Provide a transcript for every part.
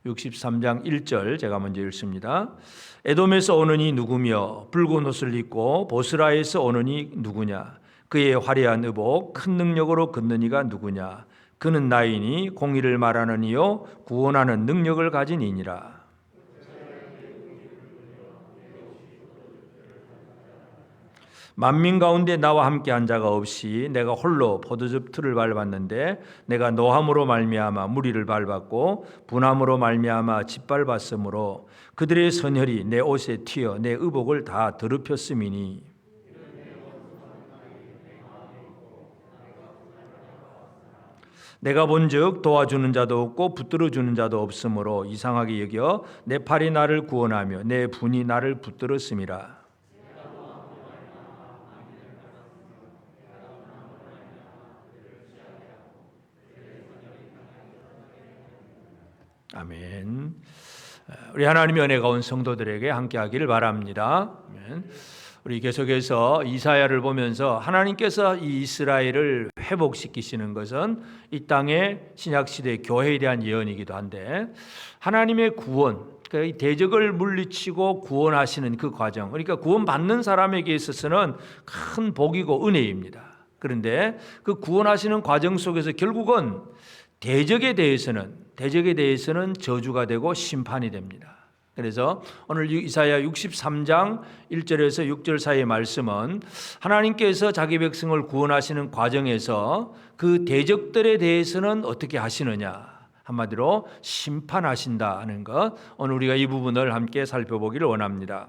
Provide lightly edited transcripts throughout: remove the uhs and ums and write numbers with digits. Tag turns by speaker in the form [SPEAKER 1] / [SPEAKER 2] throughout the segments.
[SPEAKER 1] 63장 1절 제가 먼저 읽습니다. 에돔에서 오는 이 누구며 붉은 옷을 입고 보스라에서 오는 이 누구냐? 그의 화려한 의복 큰 능력으로 걷는 이가 누구냐? 그는 나이니 공의를 말하는 이요 구원하는 능력을 가진 이니라. 만민 가운데 나와 함께 한 자가 없이 내가 홀로 포도즙 틀을 밟았는데 내가 노함으로 말미암아 무리를 밟았고 분함으로 말미암아 짓밟았으므로 그들의 선혈이 내 옷에 튀어 내 의복을 다 더럽혔음이니 내가 본즉 도와주는 자도 없고 붙들어주는 자도 없으므로 이상하게 여겨 내 팔이 나를 구원하며 내 분이 나를 붙들었음이라. 아멘. 우리 하나님의 은혜가 온 성도들에게 함께하기를 바랍니다. 아멘. 우리 계속해서 이사야를 보면서 하나님께서 이 이스라엘을 회복시키시는 것은 이 땅의 신약시대 교회에 대한 예언이기도 한데 하나님의 구원, 그러니까 대적을 물리치고 구원하시는 그 과정, 그러니까 구원받는 사람에게 있어서는 큰 복이고 은혜입니다. 그런데 그 구원하시는 과정 속에서 결국은 대적에 대해서는 저주가 되고 심판이 됩니다. 그래서 오늘 이사야 63장 1절에서 6절 사이의 말씀은 하나님께서 자기 백성을 구원하시는 과정에서 그 대적들에 대해서는 어떻게 하시느냐, 한마디로 심판하신다는 것, 오늘 우리가 이 부분을 함께 살펴보기를 원합니다.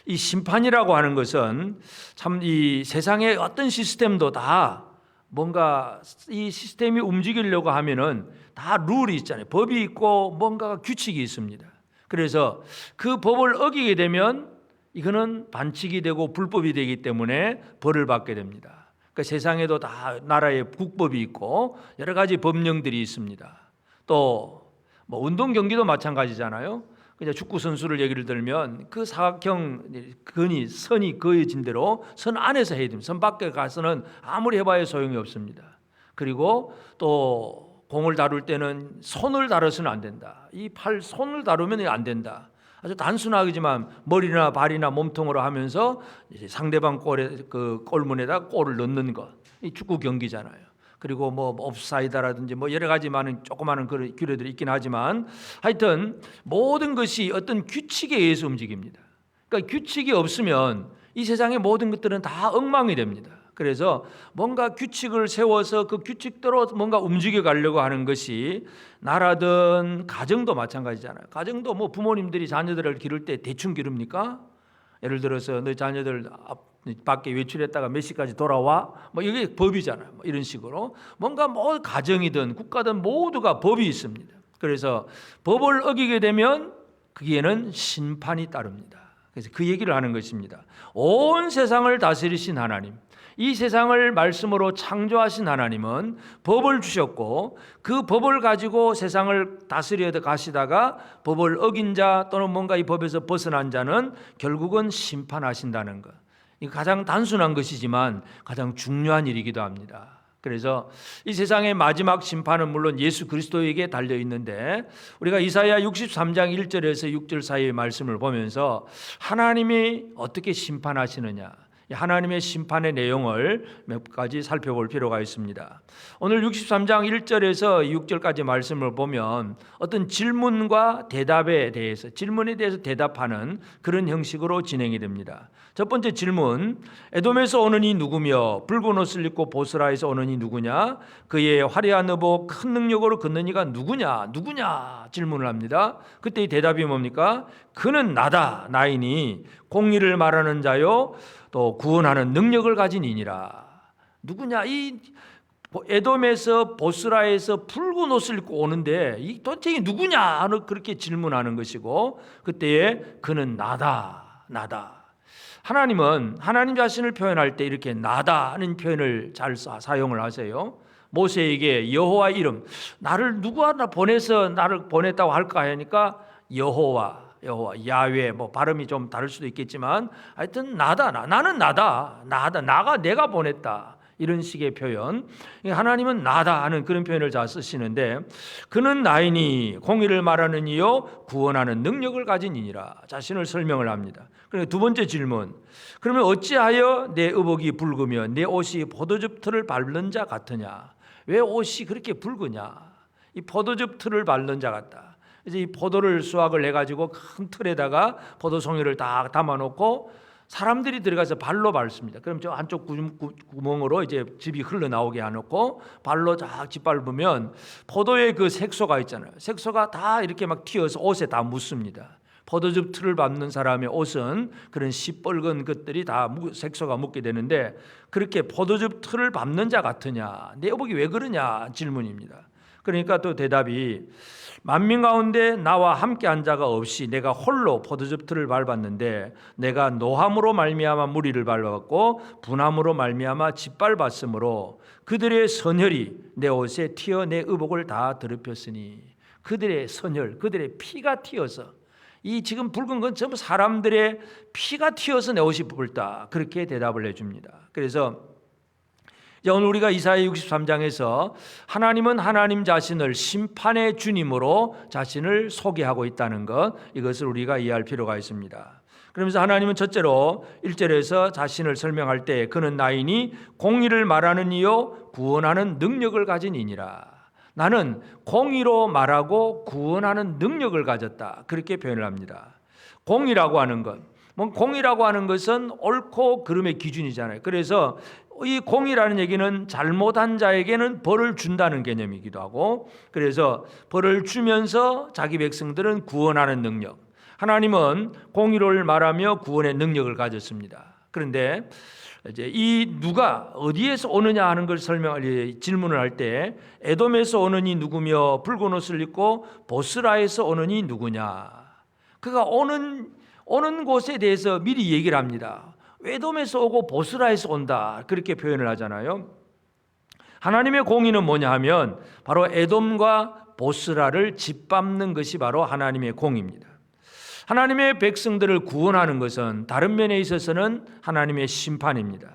[SPEAKER 1] 이 심판이라고 하는 것은 참 이 세상의 어떤 시스템도 다 뭔가 이 시스템이 움직이려고 하면은 다 룰이 있잖아요. 법이 있고 뭔가 규칙이 있습니다. 그래서 그 법을 어기게 되면 이거는 반칙이 되고 불법이 되기 때문에 벌을 받게 됩니다. 그러니까 세상에도 다 나라의 국법이 있고 여러 가지 법령들이 있습니다. 또 뭐 운동 경기도 마찬가지잖아요. 그냥 축구 선수를 얘기를 들면 그 사각형 선이 그어진 대로 선 안에서 해야 됩니다. 선 밖에 가서는 아무리 해봐야 소용이 없습니다. 그리고 또 공을 다룰 때는 손을 다뤄서는 안 된다. 이 손을 다루면 안 된다. 아주 단순하지만 머리나 발이나 몸통으로 하면서 상대방 골문에다 골을 넣는 것. 이 축구 경기잖아요. 그리고 뭐 옵사이드라든지 뭐 여러 가지 많은 조그마한 그런 규례들이 있긴 하지만 하여튼 모든 것이 어떤 규칙에 의해서 움직입니다. 그러니까 규칙이 없으면 이 세상의 모든 것들은 다 엉망이 됩니다. 그래서 뭔가 규칙을 세워서 그 규칙대로 뭔가 움직여 가려고 하는 것이 나라든 가정도 마찬가지잖아요. 가정도 뭐 부모님들이 자녀들을 기를 때 대충 기릅니까? 예를 들어서 너 자녀들 밖에 외출했다가 몇 시까지 돌아와? 뭐 이게 법이잖아요. 뭐 이런 식으로 뭔가 뭐 가정이든 국가든 모두가 법이 있습니다. 그래서 법을 어기게 되면 거기에는 심판이 따릅니다. 그래서 그 얘기를 하는 것입니다. 온 세상을 다스리신 하나님, 이 세상을 말씀으로 창조하신 하나님은 법을 주셨고 그 법을 가지고 세상을 다스려 가시다가 법을 어긴 자 또는 뭔가 이 법에서 벗어난 자는 결국은 심판하신다는 것. 이거 가장 단순한 것이지만 가장 중요한 일이기도 합니다. 그래서 이 세상의 마지막 심판은 물론 예수 그리스도에게 달려 있는데 우리가 이사야 63장 1절에서 6절 사이의 말씀을 보면서 하나님이 어떻게 심판하시느냐, 하나님의 심판의 내용을 몇 가지 살펴볼 필요가 있습니다. 오늘 63장 1절에서 6절까지 말씀을 보면 어떤 질문과 대답에 대해서, 질문에 대해서 대답하는 그런 형식으로 진행이 됩니다. 첫 번째 질문, 에돔에서 오는 이 누구며 붉은 옷을 입고 보스라에서 오는 이 누구냐? 그의 화려한 의복 큰 능력으로 걷는 이가 누구냐? 질문을 합니다. 그때 이 대답이 뭡니까? 그는 나다, 나이니 공의를 말하는 자요 또 구원하는 능력을 가진 이니라. 누구냐? 이 에돔에서 보스라에서 붉은 옷을 입고 오는데 이 도대체 누구냐? 그렇게 질문하는 것이고 그때에 그는 나다. 하나님은 하나님 자신을 표현할 때 이렇게 나다는 표현을 잘 사용을 하세요. 모세에게 여호와 이름, 나를 누구 하나 보내서 나를 보냈다고 할까 하니까 여호와, 야훼, 뭐 발음이 좀 다를 수도 있겠지만 하여튼 나는 나다. 나가 내가 보냈다. 이런 식의 표현. 하나님은 나다 하는 그런 표현을 잘 쓰시는데, 그는 나이니 공의를 말하는 이요 구원하는 능력을 가진 이니라. 자신을 설명을 합니다. 그리고 두 번째 질문. 그러면 어찌하여 내 의복이 붉으며 내 옷이 포도즙 틀을 밟는 자 같으냐? 왜 옷이 그렇게 붉으냐? 이 포도즙 틀을 밟는 자 같다. 이제 이 포도를 수확을 해가지고 큰 틀에다가 포도송이를 딱 담아놓고 사람들이 들어가서 발로 밟습니다. 그럼 저 안쪽 구멍으로 이제 즙이 흘러나오게 해놓고 발로 쫙 짓밟으면 포도의 그 색소가 있잖아요. 색소가 다 이렇게 막 튀어서 옷에 다 묻습니다. 포도즙 틀을 밟는 사람의 옷은 그런 시뻘건 것들이 다 색소가 묻게 되는데, 그렇게 포도즙 틀을 밟는 자 같으냐? 내 의복이 왜 그러냐? 질문입니다. 그러니까 또 대답이, 만민 가운데 나와 함께한 자가 없이 내가 홀로 포도즙 틀을 밟았는데 내가 노함으로 말미암아 무리를 밟았고 분함으로 말미암아 짓밟았으므로 그들의 선혈이 내 옷에 튀어 내 의복을 다 더럽혔으니, 그들의 선혈, 그들의 피가 튀어서, 이 지금 붉은 건 전부 사람들의 피가 튀어서 내 옷이 붉다, 그렇게 대답을 해줍니다. 그래서 오늘 우리가 이사야 63장에서 하나님은 하나님 자신을 심판의 주님으로 자신을 소개하고 있다는 것, 이것을 우리가 이해할 필요가 있습니다. 그러면서 하나님은 첫째로 1절에서 자신을 설명할 때 그는 나이니 공의를 말하는 이요 구원하는 능력을 가진 이니라. 나는 공의로 말하고 구원하는 능력을 가졌다, 그렇게 표현을 합니다. 공의라고 하는 것, 공의라고 하는 것은 옳고 그름의 기준이잖아요. 그래서 이 공의라는 얘기는 잘못한 자에게는 벌을 준다는 개념이기도 하고, 그래서 벌을 주면서 자기 백성들은 구원하는 능력, 하나님은 공의를 말하며 구원의 능력을 가졌습니다. 그런데 이제 이 누가 어디에서 오느냐 하는 걸 질문을 할 때, 에돔에서 오는 이 누구며 붉은 옷을 입고 보스라에서 오는 이 누구냐? 그가 오는 곳에 대해서 미리 얘기를 합니다. 에돔에서 오고 보스라에서 온다, 그렇게 표현을 하잖아요. 하나님의 공의는 뭐냐 하면 바로 에돔과 보스라를 짓밟는 것이 바로 하나님의 공의입니다. 하나님의 백성들을 구원하는 것은 다른 면에 있어서는 하나님의 심판입니다.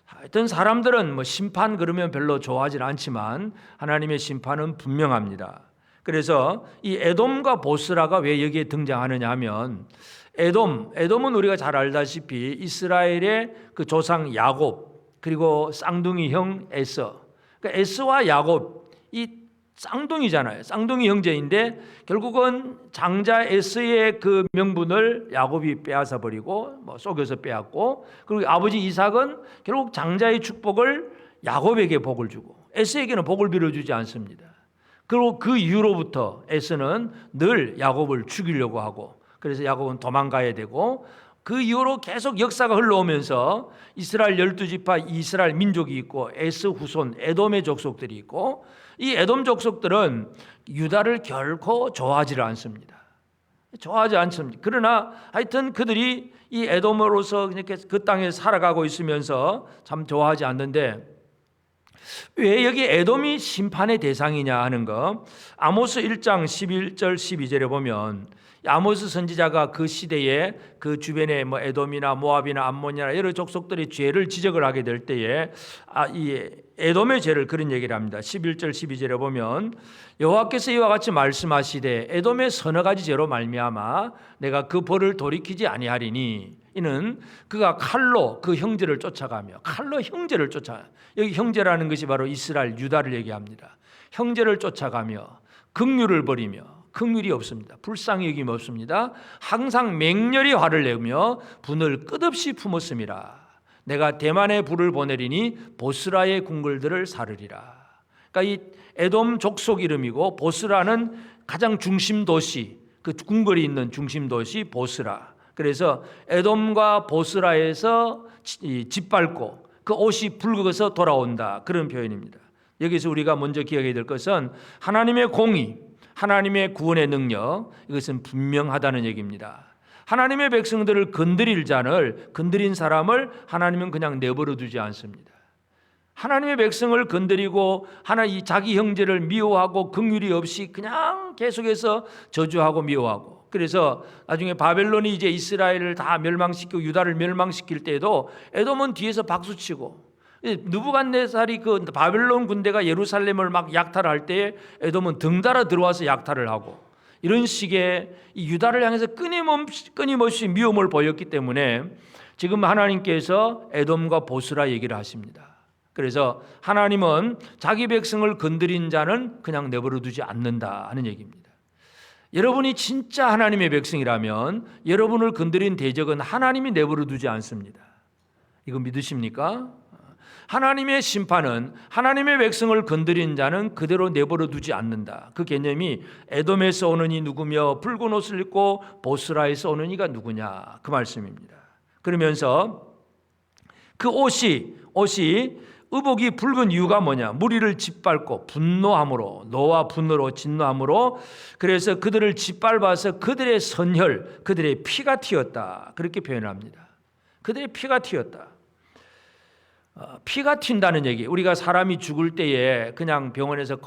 [SPEAKER 1] 하여튼 사람들은 심판 그러면 별로 좋아하지 않지만 하나님의 심판은 분명합니다. 그래서 이 에돔과 보스라가 왜 여기에 등장하느냐 하면, 에돔은 우리가 잘 알다시피 이스라엘의 그 조상 야곱, 그리고 쌍둥이 형 에서, 그러니까 에서와 야곱, 이 쌍둥이잖아요. 쌍둥이 형제인데 결국은 장자 에서의 그 명분을 야곱이 빼앗아 버리고 속여서 빼앗고, 그리고 아버지 이삭은 결국 장자의 축복을 야곱에게 복을 주고 에서에게는 복을 빌어주지 않습니다. 그리고 그 이후로부터 에서는 늘 야곱을 죽이려고 하고, 그래서 야곱은 도망가야 되고, 그 이후로 계속 역사가 흘러오면서 이스라엘 12지파 이스라엘 민족이 있고 에서 후손 에돔의 족속들이 있고, 이 에돔 족속들은 유다를 결코 좋아하지 않습니다. 그러나 하여튼 그들이 이 에돔으로서 이렇게 그 땅에 살아가고 있으면서 참 좋아하지 않는데, 왜 여기 에돔이 심판의 대상이냐 하는 거, 아모스 1장 11절 12절에 보면 아모스 선지자가 그 시대에 그 주변에 에돔이나 모압이나 암몬이나 여러 족속들의 죄를 지적을 하게 될 때에 이 에돔의 죄를 그런 얘기를 합니다. 11절 12절에 보면 여호와께서 이와 같이 말씀하시되 에돔의 서너 가지 죄로 말미암아 내가 그 벌을 돌이키지 아니하리니, 이는 그가 칼로 그 형제를 쫓아가며, 칼로 형제를 쫓아, 여기 형제라는 것이 바로 이스라엘 유다를 얘기합니다. 형제를 쫓아가며 긍휼을 버리며, 긍휼이 없습니다. 불쌍히 여김이 없습니다. 항상 맹렬히 화를 내며 분을 끝없이 품었음이라. 내가 대만에 불을 보내리니 보스라의 궁궐들을 사르리라. 그러니까 이 에돔 족속 이름이고, 보스라는 가장 중심 도시, 그 궁궐이 있는 중심 도시 보스라. 그래서 에돔과 보스라에서 짓밟고 그 옷이 붉어서 돌아온다, 그런 표현입니다. 여기서 우리가 먼저 기억해야 될 것은 하나님의 공의, 하나님의 구원의 능력, 이것은 분명하다는 얘기입니다. 하나님의 백성들을 건드린 사람을 하나님은 그냥 내버려 두지 않습니다. 하나님의 백성을 건드리고 자기 형제를 미워하고 긍휼이 없이 그냥 계속해서 저주하고 미워하고, 그래서 나중에 바벨론이 이제 이스라엘을 다 멸망시키고 유다를 멸망시킬 때에도 에돔은 뒤에서 박수치고, 느부갓네살이 그 바벨론 군대가 예루살렘을 막 약탈할 때에 에돔은 등달아 들어와서 약탈을 하고, 이런 식의 이 유다를 향해서 끊임없이 미움을 보였기 때문에 지금 하나님께서 에돔과 보스라 얘기를 하십니다. 그래서 하나님은 자기 백성을 건드린 자는 그냥 내버려 두지 않는다 하는 얘기입니다. 여러분이 진짜 하나님의 백성이라면 여러분을 건드린 대적은 하나님이 내버려 두지 않습니다. 이거 믿으십니까? 하나님의 심판은 하나님의 백성을 건드린 자는 그대로 내버려 두지 않는다. 그 개념이 에돔에서 오는 이 누구며 붉은 옷을 입고 보스라에서 오는 이가 누구냐, 그 말씀입니다. 그러면서 그 옷이 의복이 붉은 이유가 뭐냐? 무리를 짓밟고 분노함으로, 노와 분노로 진노함으로, 그래서 그들을 짓밟아서 그들의 선혈, 그들의 피가 튀었다, 그렇게 표현합니다. 그들의 피가 튀었다. 피가 튄다는 얘기, 우리가 사람이 죽을 때에 그냥 병원에서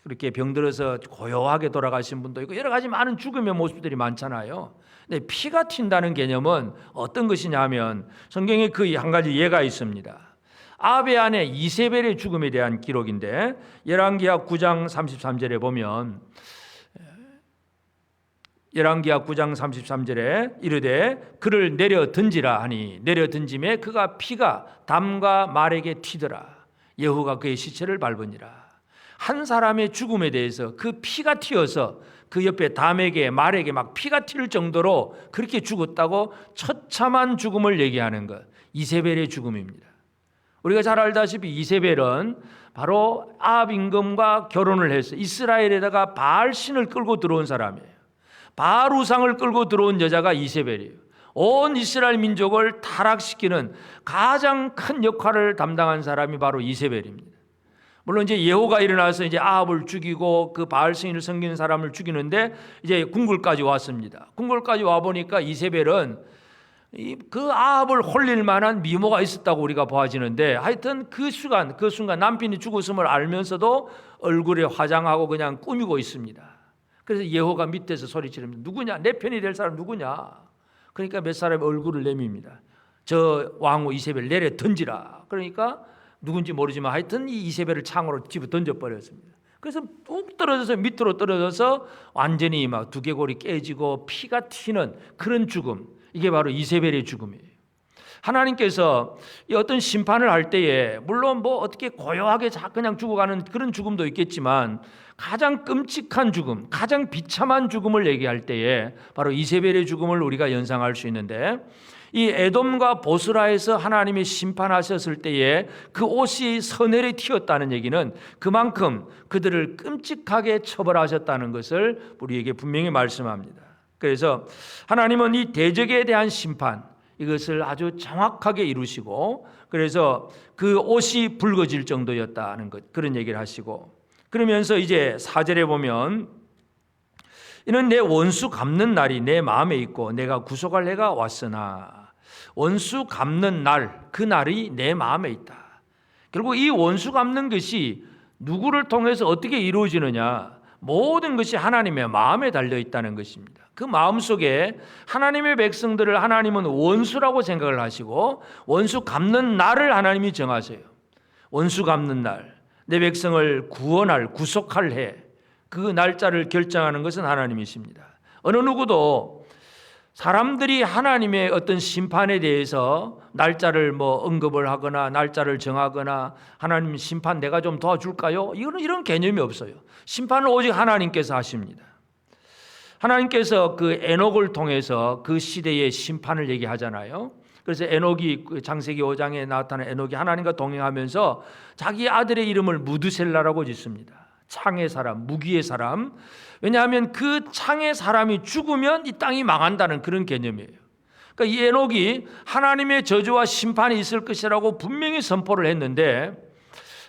[SPEAKER 1] 그렇게 병들어서 고요하게 돌아가신 분도 있고 여러 가지 많은 죽음의 모습들이 많잖아요. 근데 피가 튄다는 개념은 어떤 것이냐 하면 성경에 그 한 가지 예가 있습니다. 아합의 아내 이세벨의 죽음에 대한 기록인데, 열왕기하 9장 33절에 보면, 열왕기하 9장 33절에 이르되 그를 내려 던지라 하니 내려 던짐에 그가 피가 담과 말에게 튀더라. 예후가 그의 시체를 밟으니라. 한 사람의 죽음에 대해서 그 피가 튀어서 그 옆에 담에게 말에게 막 피가 튈 정도로 그렇게 죽었다고 처참한 죽음을 얘기하는 것, 이세벨의 죽음입니다. 우리가 잘 알다시피 이세벨은 바로 아합 임금과 결혼을 해서 이스라엘에다가 바알 신을 끌고 들어온 사람이에요. 바알 우상을 끌고 들어온 여자가 이세벨이에요. 온 이스라엘 민족을 타락시키는 가장 큰 역할을 담당한 사람이 바로 이세벨입니다. 물론 이제 예후가 일어나서 이제 아합을 죽이고 그 바알 신을 섬기는 사람을 죽이는데 이제 궁궐까지 왔습니다. 궁궐까지 와 보니까 이세벨은 그 아합을 홀릴 만한 미모가 있었다고 우리가 보아지는데, 하여튼 그 순간 남편이 죽었음을 알면서도 얼굴에 화장하고 그냥 꾸미고 있습니다. 그래서 예후가 밑에서 소리치릅니다. 누구냐? 내 편이 될 사람 누구냐? 그러니까 몇 사람의 얼굴을 내밉니다. 저 왕후 이세벨 내려 던지라. 그러니까 누군지 모르지만 하여튼 이 이세벨을 창으로 집어 던져버렸습니다. 그래서 뚝 떨어져서 밑으로 떨어져서 완전히 막 두개골이 깨지고 피가 튀는 그런 죽음, 이게 바로 이세벨의 죽음이에요. 하나님께서 어떤 심판을 할 때에 물론 뭐 어떻게 고요하게 그냥 죽어가는 그런 죽음도 있겠지만 가장 끔찍한 죽음, 가장 비참한 죽음을 얘기할 때에 바로 이세벨의 죽음을 우리가 연상할 수 있는데, 이 에돔과 보스라에서 하나님이 심판하셨을 때에 그 옷이 서늘에 튀었다는 얘기는 그만큼 그들을 끔찍하게 처벌하셨다는 것을 우리에게 분명히 말씀합니다. 그래서 하나님은 이 대적에 대한 심판, 이것을 아주 정확하게 이루시고, 그래서 그 옷이 붉어질 정도였다는 것, 그런 얘기를 하시고, 그러면서 이제 4절에 보면 이는 내 원수 갚는 날이 내 마음에 있고 내가 구속할 해가 왔으나, 원수 갚는 날, 그 날이 내 마음에 있다. 결국 이 원수 갚는 것이 누구를 통해서 어떻게 이루어지느냐, 모든 것이 하나님의 마음에 달려 있다는 것입니다. 그 마음속에 하나님의 백성들을 하나님은 원수라고 생각을 하시고 원수 갚는 날을 하나님이 정하세요. 원수 갚는 날, 내 백성을 구원할, 구속할 해, 그 날짜를 결정하는 것은 하나님이십니다. 어느 누구도 사람들이 하나님의 어떤 심판에 대해서 날짜를 뭐 언급을 하거나 날짜를 정하거나 하나님 심판 내가 좀 도와줄까요? 이런 개념이 없어요. 심판은 오직 하나님께서 하십니다. 하나님께서 그 에녹을 통해서 그 시대의 심판을 얘기하잖아요. 그래서 에녹이 창세기 5장에 나타난 에녹이 하나님과 동행하면서 자기 아들의 이름을 무드셀라라고 짓습니다. 창의 사람, 무기의 사람. 왜냐하면 그 창의 사람이 죽으면 이 땅이 망한다는 그런 개념이에요. 그러니까 이 에녹이 하나님의 저주와 심판이 있을 것이라고 분명히 선포를 했는데,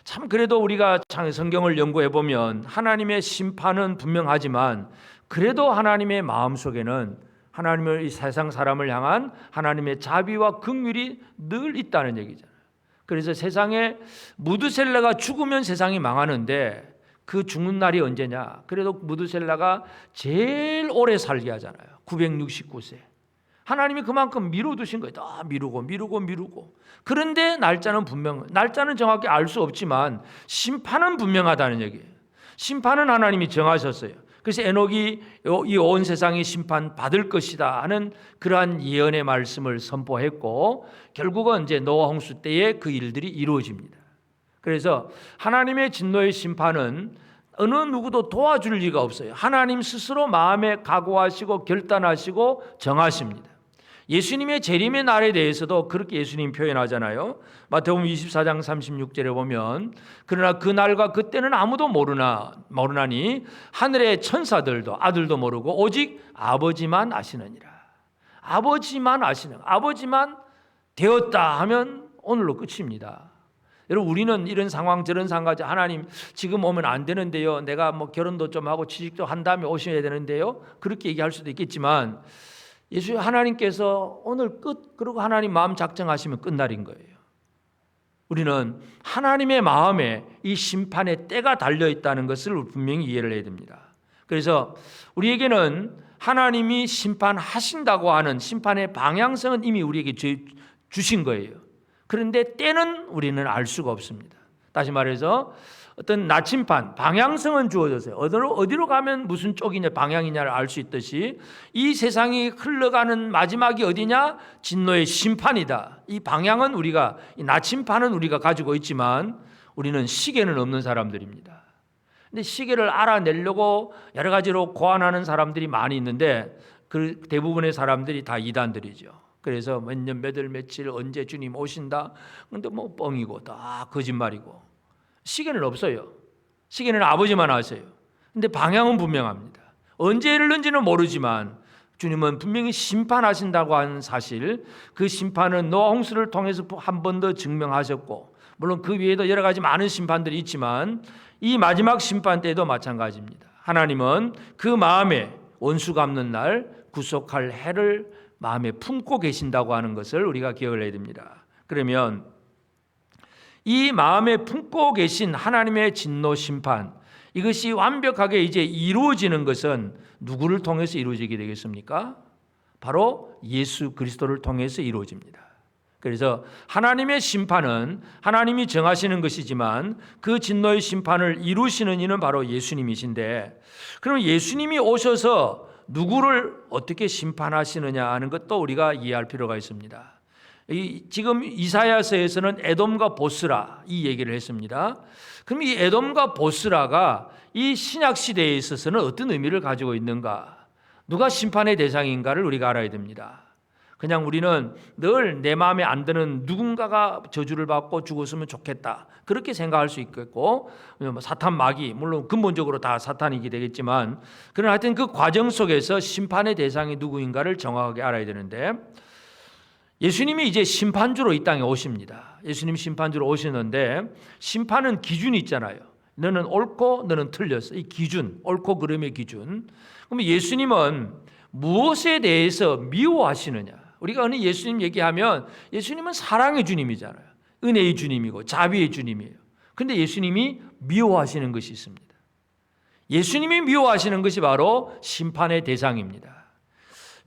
[SPEAKER 1] 참 그래도 우리가 성경을 연구해 보면 하나님의 심판은 분명하지만 그래도 하나님의 마음속에는 하나님의 이 세상 사람을 향한 하나님의 자비와 긍휼이 늘 있다는 얘기잖아요. 그래서 세상에 무드셀라가 죽으면 세상이 망하는데 그 죽는 날이 언제냐? 그래도 무드셀라가 제일 오래 살게 하잖아요. 969세. 하나님이 그만큼 미뤄두신 거예요. 다 미루고. 그런데 날짜는 날짜는 정확히 알 수 없지만 심판은 분명하다는 얘기예요. 심판은 하나님이 정하셨어요. 그래서 에녹이 이 온 세상이 심판 받을 것이다 하는 그러한 예언의 말씀을 선포했고, 결국은 이제 노아 홍수 때에 그 일들이 이루어집니다. 그래서 하나님의 진노의 심판은 어느 누구도 도와줄 리가 없어요. 하나님 스스로 마음에 각오하시고 결단하시고 정하십니다. 예수님의 재림의 날에 대해서도 그렇게 예수님 표현하잖아요. 마태복음 24장 36절에 보면 그러나 그 날과 그때는 아무도 모르나니 하늘의 천사들도 아들도 모르고 오직 아버지만 아시느니라. 아버지만 되었다 하면 오늘로 끝입니다. 여러분, 우리는 이런 상황 저런 상황, 하나님 지금 오면 안 되는데요, 내가 뭐 결혼도 좀 하고 취직도 한 다음에 오셔야 되는데요, 그렇게 얘기할 수도 있겠지만 하나님께서 오늘 끝, 그리고 하나님 마음 작정하시면 끝날인 거예요. 우리는 하나님의 마음에 이 심판의 때가 달려있다는 것을 분명히 이해를 해야 됩니다. 그래서 우리에게는 하나님이 심판하신다고 하는 심판의 방향성은 이미 우리에게 주신 거예요. 그런데 때는 우리는 알 수가 없습니다. 다시 말해서 어떤 나침반, 방향성은 주어졌어요. 어디로 가면 무슨 쪽이냐, 방향이냐를 알 수 있듯이 이 세상이 흘러가는 마지막이 어디냐? 진노의 심판이다. 이 방향은 이 나침반은 우리가 가지고 있지만 우리는 시계는 없는 사람들입니다. 근데 시계를 알아내려고 여러 가지로 고안하는 사람들이 많이 있는데 그 대부분의 사람들이 다 이단들이죠. 그래서 몇 년, 몇 월, 며칠, 언제 주님 오신다. 근데 뭐 뻥이고 다 거짓말이고. 시계는 없어요. 시계는 아버지만 아세요. 근데 방향은 분명합니다. 언제 이르는지는 모르지만 주님은 분명히 심판하신다고 하는 사실, 그 심판은 노아 홍수를 통해서 한 번 더 증명하셨고, 물론 그 외에도 여러 가지 많은 심판들이 있지만 이 마지막 심판 때도 마찬가지입니다. 하나님은 그 마음에 원수 갚는 날 구속할 해를 마음에 품고 계신다고 하는 것을 우리가 기억을 해야 됩니다. 그러면 이 마음에 품고 계신 하나님의 진노 심판, 이것이 완벽하게 이제 이루어지는 것은 누구를 통해서 이루어지게 되겠습니까? 바로 예수 그리스도를 통해서 이루어집니다. 그래서 하나님의 심판은 하나님이 정하시는 것이지만 그 진노의 심판을 이루시는 이는 바로 예수님이신데, 그럼 예수님이 오셔서 누구를 어떻게 심판하시느냐 하는 것도 우리가 이해할 필요가 있습니다. 지금 이사야서에서는 에돔과 보스라 이 얘기를 했습니다. 그럼 이 에돔과 보스라가 이 신약 시대에 있어서는 어떤 의미를 가지고 있는가, 누가 심판의 대상인가를 우리가 알아야 됩니다. 그냥 우리는 늘 내 마음에 안 드는 누군가가 저주를 받고 죽었으면 좋겠다, 그렇게 생각할 수 있겠고, 사탄 마귀, 물론 근본적으로 다 사탄이게 되겠지만, 그러나 하여튼 그 과정 속에서 심판의 대상이 누구인가를 정확하게 알아야 되는데, 예수님이 이제 심판주로 이 땅에 오십니다. 예수님 심판주로 오시는데 심판은 기준이 있잖아요. 너는 옳고 너는 틀렸어. 이 기준, 옳고 그름의 기준. 그럼 예수님은 무엇에 대해서 미워하시느냐? 우리가 어느 예수님 얘기하면 예수님은 사랑의 주님이잖아요. 은혜의 주님이고 자비의 주님이에요. 그런데 예수님이 미워하시는 것이 있습니다. 예수님이 미워하시는 것이 바로 심판의 대상입니다.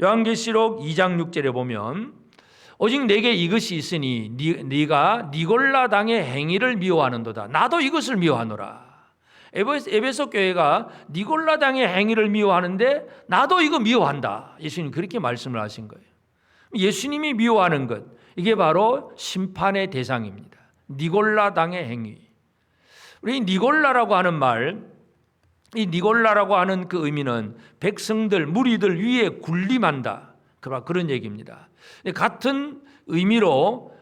[SPEAKER 1] 요한계시록 2장 6절에 보면 오직 내게 이것이 있으니 네가 니골라 당의 행위를 미워하는도다. 나도 이것을 미워하노라. 에베소 교회가 니골라 당의 행위를 미워하는데 나도 이거 미워한다. 예수님 그렇게 말씀을 하신 거예요. 예수님이 미워하는 것, 이게 바로 심판의 대상입니다. 니골라 당의 행위. 우리 니골라라고 하는 말, 이 니골라라고 하는 그 의미는 백성들, 무리들 위에 군림한다, 그런 얘기입니다. 같은 의미로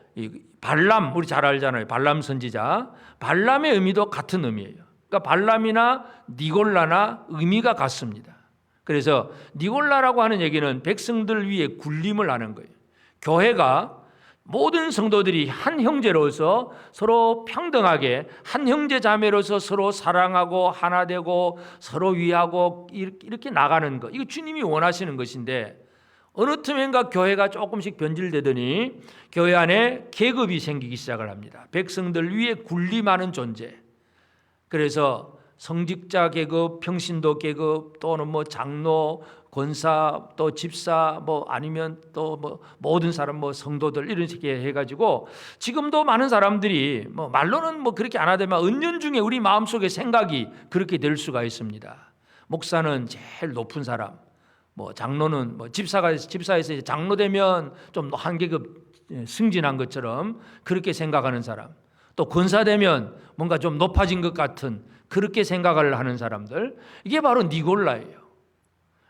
[SPEAKER 1] 발람, 우리 잘 알잖아요. 발람 선지자. 발람의 의미도 같은 의미예요. 그러니까 발람이나 니골라나 의미가 같습니다. 그래서 니골라라고 하는 얘기는 백성들 위에 군림을 하는 거예요. 교회가 모든 성도들이 한 형제로서 서로 평등하게, 한 형제 자매로서 서로 사랑하고 하나 되고 서로 위하고 이렇게 나가는 것, 이거 주님이 원하시는 것인데, 어느 틈엔가 교회가 조금씩 변질되더니 교회 안에 계급이 생기기 시작을 합니다. 백성들 위에 군림하는 존재. 그래서 성직자 계급, 평신도 계급, 또는 뭐 장로, 권사, 또 집사, 뭐 아니면 또 뭐 모든 사람, 뭐 성도들 이런 식의 해가지고 지금도 많은 사람들이 뭐 말로는 뭐 그렇게 안 하지만 은연중에 우리 마음속에 생각이 그렇게 될 수가 있습니다. 목사는 제일 높은 사람, 뭐 장로는 뭐 집사에서 장로 되면 좀 한 계급 승진한 것처럼 그렇게 생각하는 사람, 또 권사 되면 뭔가 좀 높아진 것 같은 그렇게 생각을 하는 사람들, 이게 바로 니골라예요.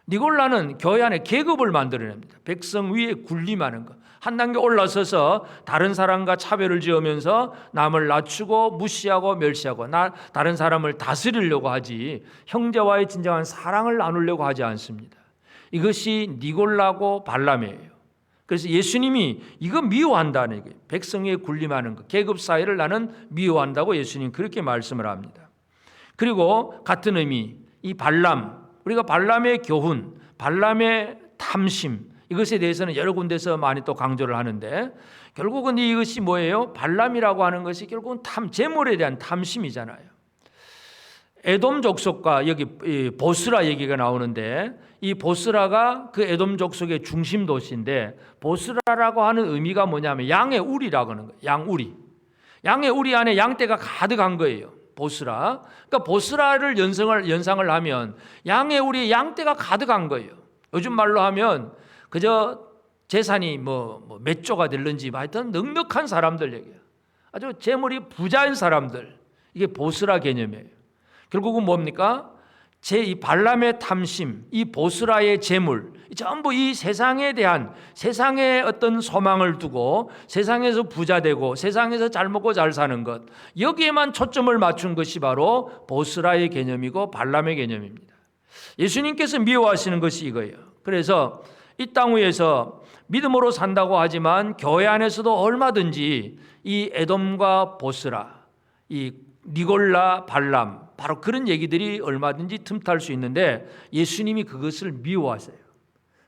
[SPEAKER 1] 니골라는 교회 안에 계급을 만들어냅니다. 백성 위에 군림하는 것, 한 단계 올라서서 다른 사람과 차별을 지으면서 남을 낮추고 무시하고 멸시하고 다른 사람을 다스리려고 하지 형제와의 진정한 사랑을 나누려고 하지 않습니다. 이것이 니골라고 발람이에요. 그래서 예수님이 이거 미워한다는 얘기예요. 백성 위에 군림하는 것, 계급 사회를 나는 미워한다고 예수님 그렇게 말씀을 합니다. 그리고 같은 의미, 이 발람, 우리가 발람의 교훈, 발람의 탐심, 이것에 대해서는 여러 군데서 많이 또 강조를 하는데, 결국은 이것이 뭐예요? 발람이라고 하는 것이 결국은 재물에 대한 탐심이잖아요. 에돔 족속과 여기 보스라 얘기가 나오는데, 이 보스라가 그 에돔 족속의 중심 도시인데, 보스라라고 하는 의미가 뭐냐면 양의 우리라고 하는 거예요. 양우리. 양의 우리 안에 양떼가 가득한 거예요. 보스라. 그러니까 보스라를 연상을 하면 양의 우리 양떼가 가득한 거예요. 요즘 말로 하면 그저 재산이 몇 조가 될는지 하여튼 넉넉한 사람들 얘기예요. 아주 재물이 부자인 사람들. 이게 보스라 개념이에요. 결국은 뭡니까? 이 발람의 탐심, 이 보스라의 재물, 전부 이 세상에 대한 세상의 어떤 소망을 두고 세상에서 부자 되고 세상에서 잘 먹고 잘 사는 것, 여기에만 초점을 맞춘 것이 바로 보스라의 개념이고 발람의 개념입니다. 예수님께서 미워하시는 것이 이거예요. 그래서 이 땅 위에서 믿음으로 산다고 하지만 교회 안에서도 얼마든지 이 에돔과 보스라, 이 니골라, 발람, 바로 그런 얘기들이 얼마든지 틈탈 수 있는데 예수님이 그것을 미워하세요.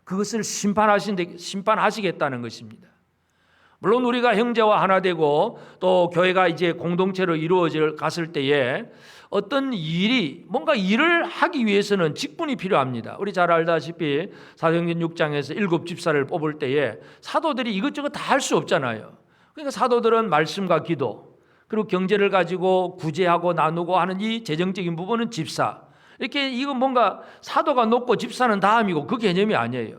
[SPEAKER 1] 그것을 심판하시겠다는 것입니다. 물론 우리가 형제와 하나 되고 또 교회가 이제 공동체로 이루어질 갔을 때에 어떤 뭔가 일을 하기 위해서는 직분이 필요합니다. 우리 잘 알다시피 사도행전 6장에서 7 집사를 뽑을 때에 사도들이 이것저것 다 할 수 없잖아요. 그러니까 사도들은 말씀과 기도, 그리고 경제를 가지고 구제하고 나누고 하는 이 재정적인 부분은 집사. 이렇게 이거 뭔가 사도가 높고 집사는 다음이고 그 개념이 아니에요.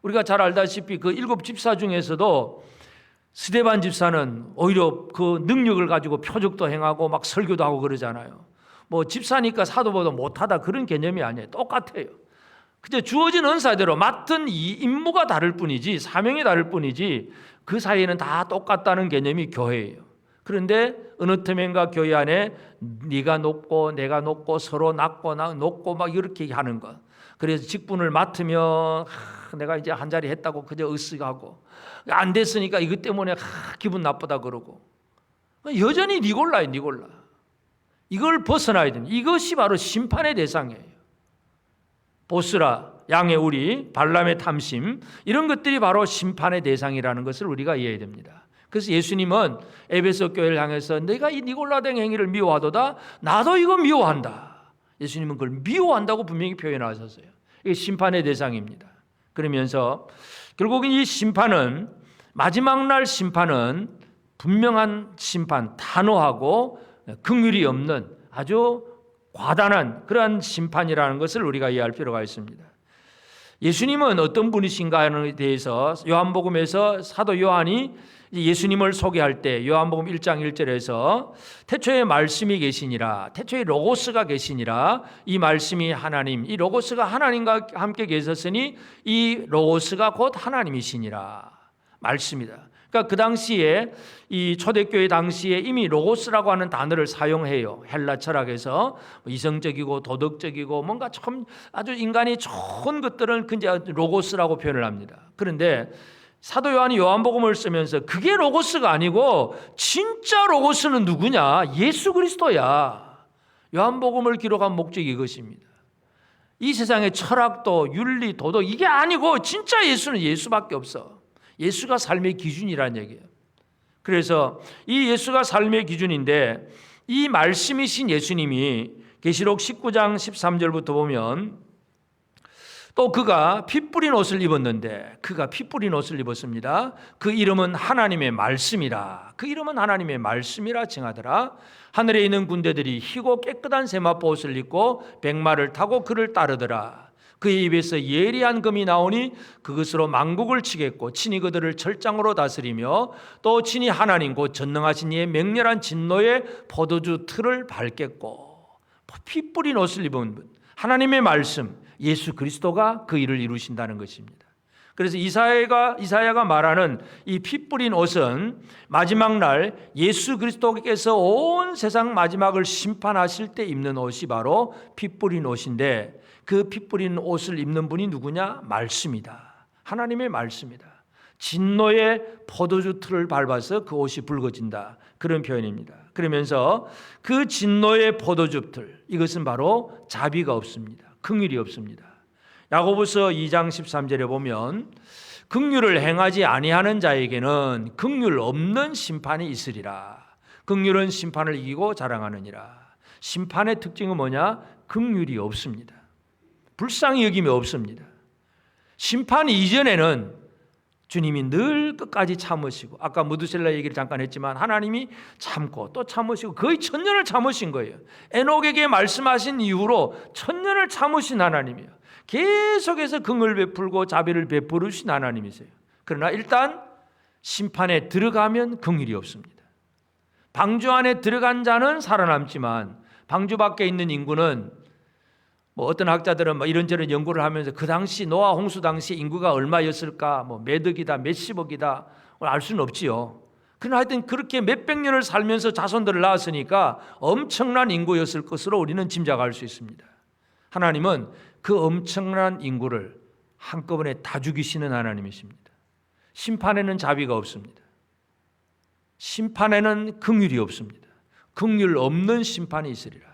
[SPEAKER 1] 우리가 잘 알다시피 그 7 집사 중에서도 스데반 집사는 오히려 그 능력을 가지고 표적도 행하고 막 설교도 하고 그러잖아요. 뭐 집사니까 사도보다 못하다 그런 개념이 아니에요. 똑같아요. 그저 주어진 은사대로 맡은 이 임무가 다를 뿐이지, 사명이 다를 뿐이지 그 사이에는 다 똑같다는 개념이 교회예요. 그런데 어느 틈엔가 교회 안에 네가 높고 내가 높고 서로 낮고 높고 막 이렇게 하는 것. 그래서 직분을 맡으면 내가 이제 한 자리 했다고 그저 으쓱하고 안 됐으니까 이것 때문에 기분 나쁘다 그러고 여전히 니골라요. 니골라. 이걸 벗어나야 됩니다. 이것이 바로 심판의 대상이에요. 보스라, 양의 우리, 발람의 탐심, 이런 것들이 바로 심판의 대상이라는 것을 우리가 이해해야 됩니다. 그래서 예수님은 에베소 교회를 향해서 내가 이 니골라 등 행위를 미워하도다, 나도 이거 미워한다. 예수님은 그걸 미워한다고 분명히 표현하셨어요. 이게 심판의 대상입니다. 그러면서 결국은 이 심판은, 마지막 날 심판은 분명한 심판, 단호하고 긍휼이 없는 아주 과단한 그러한 심판이라는 것을 우리가 이해할 필요가 있습니다. 예수님은 어떤 분이신가에 대해서 요한복음에서 사도 요한이 예수님을 소개할 때 요한복음 1장 1절에서 태초에 말씀이 계시니라, 태초에 로고스가 계시니라, 이 말씀이 하나님, 이 로고스가 하나님과 함께 계셨으니 이 로고스가 곧 하나님이시니라 말씀이다. 그러니까 그 당시에 이 초대교회 당시에 이미 로고스라고 하는 단어를 사용해요. 헬라 철학에서 이성적이고 도덕적이고 뭔가 참 아주 인간이 좋은 것들을 그냥 로고스라고 표현을 합니다. 그런데 사도 요한이 요한복음을 쓰면서 그게 로고스가 아니고 진짜 로고스는 누구냐? 예수 그리스도야. 요한복음을 기록한 목적이 이것입니다. 이 세상의 철학도 윤리, 도덕 이게 아니고 진짜 예수는 예수밖에 없어. 예수가 삶의 기준이라는 얘기예요. 그래서 이 예수가 삶의 기준인데 이 말씀이신 예수님이 계시록 19장 13절부터 보면 또 그가 피 뿌린 옷을 입었는데 그가 피 뿌린 옷을 입었습니다. 그 이름은 하나님의 말씀이라. 그 이름은 하나님의 말씀이라 칭하더라. 하늘에 있는 군대들이 희고 깨끗한 세마포 옷을 입고 백마를 타고 그를 따르더라. 그의 입에서 예리한 금이 나오니 그것으로 만국을 치겠고 친히 그들을 철장으로 다스리며 또 친히 하나님 곧 전능하신 이의 맹렬한 진노의 포도주 틀을 밟겠고. 피 뿌린 옷을 입은 하나님의 말씀 예수 그리스도가 그 일을 이루신다는 것입니다. 그래서 이사야가 말하는 이 피 뿌린 옷은 마지막 날 예수 그리스도께서 온 세상 마지막을 심판하실 때 입는 옷이 바로 피 뿌린 옷인데 그 피 뿌린 옷을 입는 분이 누구냐? 말씀이다. 하나님의 말씀이다. 진노의 포도주 틀을 밟아서 그 옷이 붉어진다. 그런 표현입니다. 그러면서 그 진노의 포도주 틀, 이것은 바로 자비가 없습니다. 긍휼이 없습니다. 야고보서 2장 13절에 보면 긍휼을 행하지 아니하는 자에게는 긍휼 없는 심판이 있으리라. 긍휼은 심판을 이기고 자랑하느니라. 심판의 특징은 뭐냐? 긍휼이 없습니다. 불쌍히 여김이 없습니다. 심판 이전에는 주님이 늘 끝까지 참으시고, 아까 무드셀라 얘기를 잠깐 했지만 하나님이 참고 또 참으시고 거의 1000년을 참으신 거예요. 에녹에게 말씀하신 이후로 1000년을 참으신 하나님이에요. 계속해서 긍휼을 베풀고 자비를 베푸르신 하나님이세요. 그러나 일단 심판에 들어가면 긍휼이 없습니다. 방주 안에 들어간 자는 살아남지만 방주 밖에 있는 인구는 어떤 학자들은 이런저런 연구를 하면서 그 당시 노아 홍수 당시 인구가 얼마였을까, 몇억이다, 몇십억이다 알 수는 없지요. 그러나 하여튼 그렇게 몇백 년을 살면서 자손들을 낳았으니까 엄청난 인구였을 것으로 우리는 짐작할 수 있습니다. 하나님은 그 엄청난 인구를 한꺼번에 다 죽이시는 하나님이십니다. 심판에는 자비가 없습니다. 심판에는 긍휼이 없습니다. 긍휼 없는 심판이 있으리라.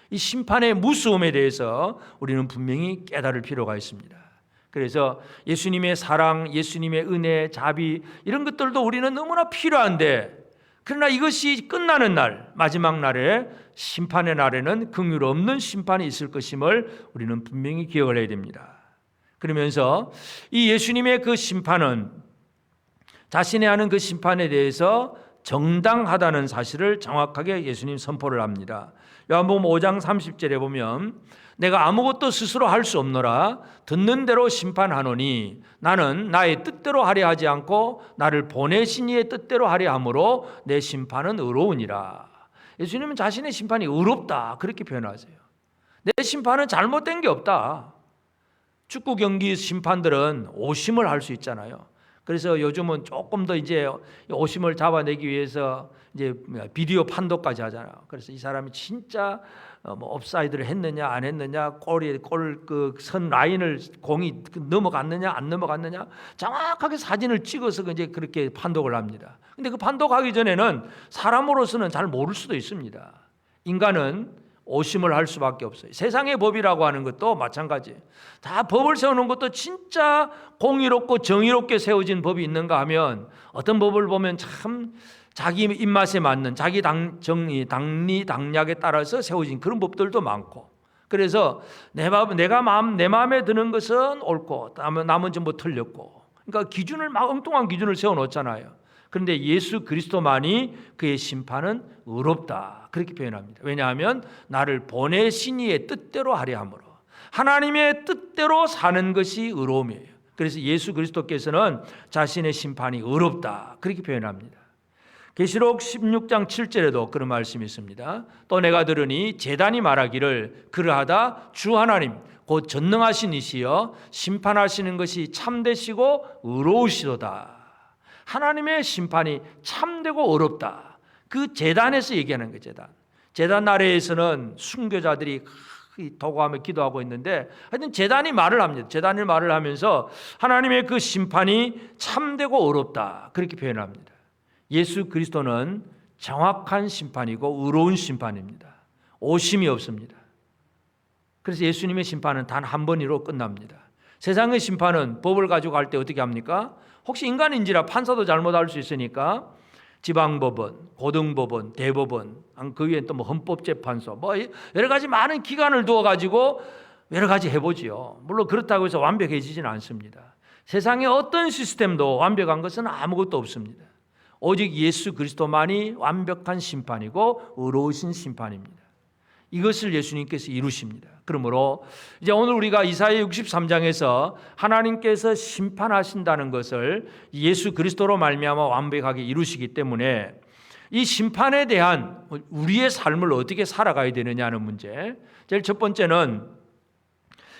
[SPEAKER 1] 이 심판의 무서움에 대해서 우리는 분명히 깨달을 필요가 있습니다. 그래서 예수님의 사랑, 예수님의 은혜, 자비 이런 것들도 우리는 너무나 필요한데, 그러나 이것이 끝나는 날, 마지막 날에 심판의 날에는 긍휼 없는 심판이 있을 것임을 우리는 분명히 기억을 해야 됩니다. 그러면서 이 예수님의 그 심판은 자신이 하는 그 심판에 대해서 정당하다는 사실을 정확하게 예수님 선포를 합니다. 요한복음 5장 30절에 보면 내가 아무것도 스스로 할 수 없노라 듣는 대로 심판하노니 나는 나의 뜻대로 하려 하지 않고 나를 보내신 이의 뜻대로 하려 함으로 내 심판은 의로우니라. 예수님은 자신의 심판이 의롭다 그렇게 표현하세요. 내 심판은 잘못된 게 없다. 축구 경기 심판들은 오심을 할 수 있잖아요. 그래서 요즘은 조금 더 이제 오심을 잡아내기 위해서 이제 비디오 판도까지 하잖아요. 그래서 이 사람이 진짜 옵사이드를 했느냐 안 했느냐, 골 그 선 라인을 공이 넘어갔느냐 안 넘어갔느냐 정확하게 사진을 찍어서 이제 그렇게 판독을 합니다. 근데 그 판독하기 전에는 사람으로서는 잘 모를 수도 있습니다. 인간은 오심을 할 수밖에 없어요. 세상의 법이라고 하는 것도 마찬가지예요. 다 법을 세우는 것도 진짜 공의롭고 정의롭게 세워진 법이 있는가 하면 어떤 법을 보면 참 자기 입맛에 맞는 자기 당리 당략에 따라서 세워진 그런 법들도 많고, 그래서 내 마음에 드는 것은 옳고 남은 전부 틀렸고, 그러니까 기준을 막 엉뚱한 기준을 세워놓잖아요. 그런데 예수 그리스도만이 그의 심판은 의롭다 그렇게 표현합니다. 왜냐하면 나를 보내신 이의 뜻대로 하려 함으로, 하나님의 뜻대로 사는 것이 의로움이에요. 그래서 예수 그리스도께서는 자신의 심판이 의롭다 그렇게 표현합니다. 계시록 16장 7절에도 그런 말씀이 있습니다. 또 내가 들으니 제단이 말하기를 그러하다 주 하나님 곧 전능하신 이시여 심판하시는 것이 참되시고 의로우시도다. 하나님의 심판이 참되고 어렵다. 그 제단에서 얘기하는 거예요. 제단 아래에서는 순교자들이 도구하며 기도하고 있는데, 하여튼 제단이 말을 합니다. 제단이 말을 하면서 하나님의 그 심판이 참되고 어렵다 그렇게 표현합니다. 예수 그리스도는 정확한 심판이고 의로운 심판입니다. 오심이 없습니다. 그래서 예수님의 심판은 단 한 번으로 끝납니다. 세상의 심판은 법을 가지고 갈 때 어떻게 합니까? 혹시 인간인지라 판사도 잘못할 수 있으니까 지방법원, 고등법원, 대법원, 그 위에 또 뭐 헌법재판소, 뭐 여러 가지 많은 기관을 두어 가지고 여러 가지 해보지요. 물론 그렇다고 해서 완벽해지지는 않습니다. 세상의 어떤 시스템도 완벽한 것은 아무것도 없습니다. 오직 예수 그리스도만이 완벽한 심판이고 의로우신 심판입니다. 이것을 예수님께서 이루십니다. 그러므로 이제 오늘 우리가 이사야 63장에서 하나님께서 심판하신다는 것을 예수 그리스도로 말미암아 완벽하게 이루시기 때문에 이 심판에 대한 우리의 삶을 어떻게 살아가야 되느냐는 문제. 제일 첫 번째는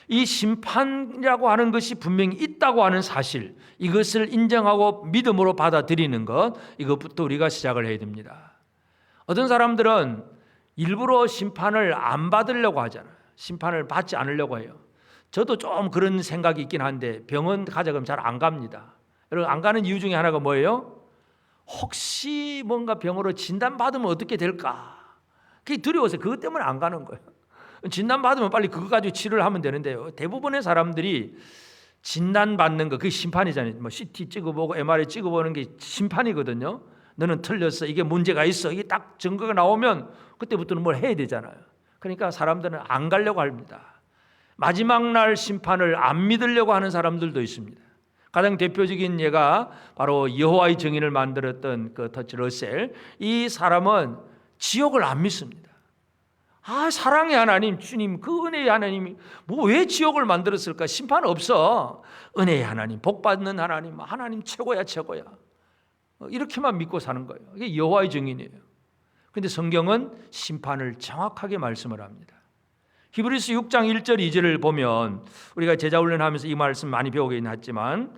[SPEAKER 1] 이 심판이라고 하는 것이 분명히 있다고 하는 사실, 이것을 인정하고 믿음으로 받아들이는 것, 이것부터 우리가 시작을 해야 됩니다. 어떤 사람들은 일부러 심판을 안 받으려고 하잖아요. 심판을 받지 않으려고 해요. 저도 좀 그런 생각이 있긴 한데 병원 가자 그러면 잘 안 갑니다. 여러분, 안 가는 이유 중에 하나가 뭐예요? 혹시 뭔가 병으로 진단받으면 어떻게 될까? 그게 두려워서 그것 때문에 안 가는 거예요. 진단받으면 빨리 그거 가지고 치료를 하면 되는데요. 대부분의 사람들이 진단받는 거, 그게 심판이잖아요. 뭐 CT 찍어보고 MRI 찍어보는 게 심판이거든요. 너는 틀렸어. 이게 문제가 있어. 이게 딱 증거가 나오면 그때부터는 뭘 해야 되잖아요. 그러니까 사람들은 안 가려고 합니다. 마지막 날 심판을 안 믿으려고 하는 사람들도 있습니다. 가장 대표적인 예가 바로 여호와의 증인을 만들었던 그 터치 러셀. 이 사람은 지옥을 안 믿습니다. 사랑의 하나님, 주님, 그 은혜의 하나님이 뭐 왜 지옥을 만들었을까? 심판 없어. 은혜의 하나님, 복 받는 하나님, 하나님 최고야, 최고야. 이렇게만 믿고 사는 거예요. 이게 여호와의 증인이에요. 그런데 성경은 심판을 정확하게 말씀을 합니다. 히브리서 6장 1절 2절을 보면 우리가 제자훈련하면서 이 말씀 많이 배우긴 했지만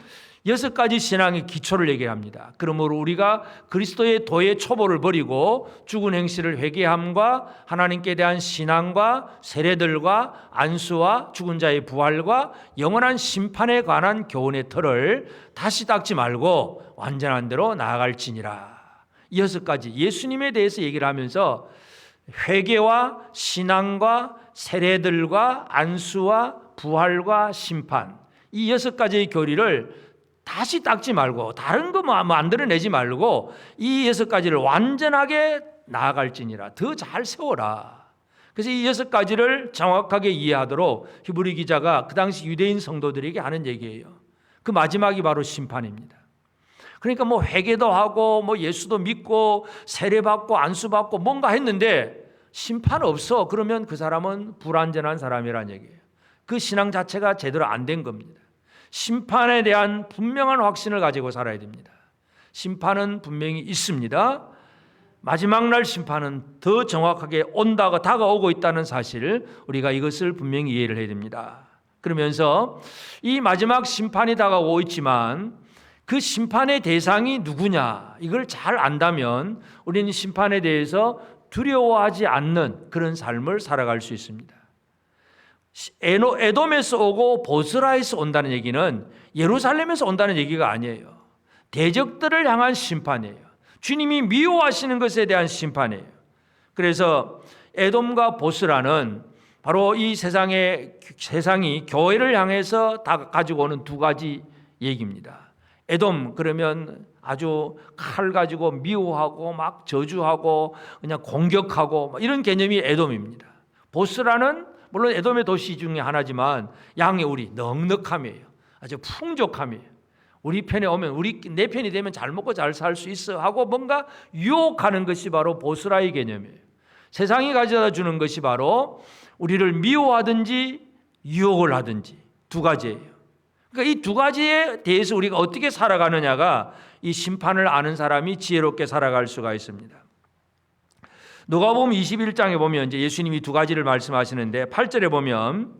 [SPEAKER 1] 6가지 신앙의 기초를 얘기합니다. 그러므로 우리가 그리스도의 도의 초보를 버리고 죽은 행실을 회개함과 하나님께 대한 신앙과 세례들과 안수와 죽은 자의 부활과 영원한 심판에 관한 교훈의 틀을 다시 닦지 말고 완전한 대로 나아갈지니라. 이 6가지 예수님에 대해서 얘기를 하면서 회개와 신앙과 세례들과 안수와 부활과 심판, 이 6가지의 교리를 다시 닦지 말고 다른 거 만들어내지 말고 이 6가지를 완전하게 나아갈지니라. 더 잘 세워라. 그래서 이 6가지를 정확하게 이해하도록 히브리 기자가 그 당시 유대인 성도들에게 하는 얘기예요. 그 마지막이 바로 심판입니다. 그러니까 뭐 회개도 하고 뭐 예수도 믿고 세례받고 안수받고 뭔가 했는데 심판 없어. 그러면 그 사람은 불완전한 사람이라는 얘기예요. 그 신앙 자체가 제대로 안 된 겁니다. 심판에 대한 분명한 확신을 가지고 살아야 됩니다. 심판은 분명히 있습니다. 마지막 날 심판은 더 정확하게 온다고 다가오고 있다는 사실, 우리가 이것을 분명히 이해를 해야 됩니다. 그러면서 이 마지막 심판이 다가오고 있지만 그 심판의 대상이 누구냐, 이걸 잘 안다면 우리는 심판에 대해서 두려워하지 않는 그런 삶을 살아갈 수 있습니다. 에돔에서 오고 보스라에서 온다는 얘기는 예루살렘에서 온다는 얘기가 아니에요. 대적들을 향한 심판이에요. 주님이 미워하시는 것에 대한 심판이에요. 그래서 에돔과 보스라는 바로 이 세상이 교회를 향해서 다 가지고 오는 2가지 얘기입니다. 에돔 그러면 아주 칼 가지고 미워하고 막 저주하고 그냥 공격하고 이런 개념이 에돔입니다. 보스라는 물론 에돔의 도시 중에 하나지만 양의 우리 넉넉함이에요. 아주 풍족함이에요. 우리 편에 오면 내 편이 되면 잘 먹고 잘 살 수 있어 하고 뭔가 유혹하는 것이 바로 보스라의 개념이에요. 세상이 가져다 주는 것이 바로 우리를 미워하든지 유혹을 하든지 2가지예요. 그러니까 이 2가지에 대해서 우리가 어떻게 살아가느냐가 이 심판을 아는 사람이 지혜롭게 살아갈 수가 있습니다. 누가복음 21장에 보면 이제 예수님이 2가지를 말씀하시는데 8절에 보면